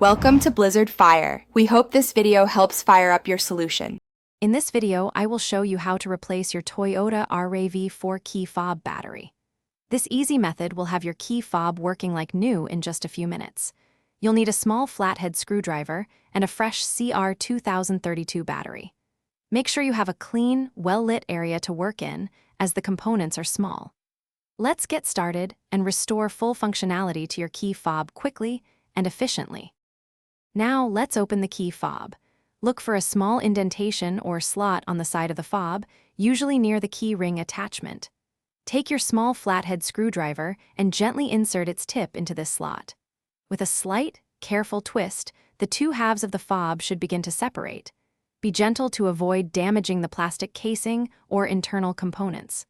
Welcome to Blizzard Fire. We hope this video helps fire up your solution. In this video, I will show you how to replace your Toyota RAV4 key fob battery. This easy method will have your key fob working like new in just a few minutes. You'll need a small flathead screwdriver and a fresh CR2032 battery. Make sure you have a clean, well-lit area to work in, as the components are small. Let's get started and restore full functionality to your key fob quickly and efficiently. Now, let's open the key fob. Look for a small indentation or slot on the side of the fob, usually near the key ring attachment. Take your small flathead screwdriver and gently insert its tip into this slot. With a slight, careful twist, the two halves of the fob should begin to separate. Be gentle to avoid damaging the plastic casing or internal components.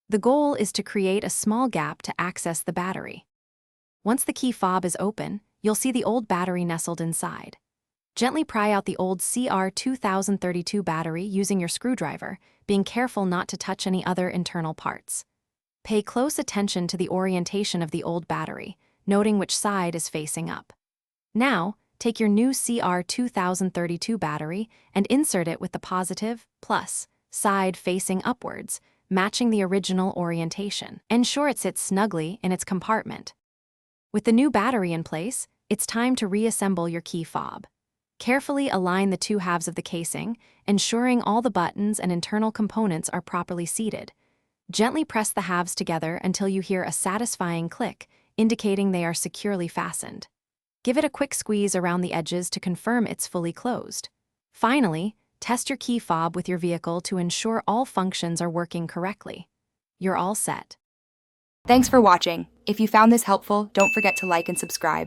The goal is to create a small gap to access the battery. Once the key fob is open, you'll see the old battery nestled inside. Gently pry out the old CR2032 battery using your screwdriver, being careful not to touch any other internal parts. Pay close attention to the orientation of the old battery, noting which side is facing up. Now, take your new CR2032 battery and insert it with the positive, plus, side facing upwards, matching the original orientation. Ensure it sits snugly in its compartment. With the new battery in place, it's time to reassemble your key fob. Carefully align the two halves of the casing, ensuring all the buttons and internal components are properly seated. Gently press the halves together until you hear a satisfying click, indicating they are securely fastened. Give it a quick squeeze around the edges to confirm it's fully closed. Finally, test your key fob with your vehicle to ensure all functions are working correctly. You're all set. Thanks for watching. If you found this helpful, don't forget to like and subscribe.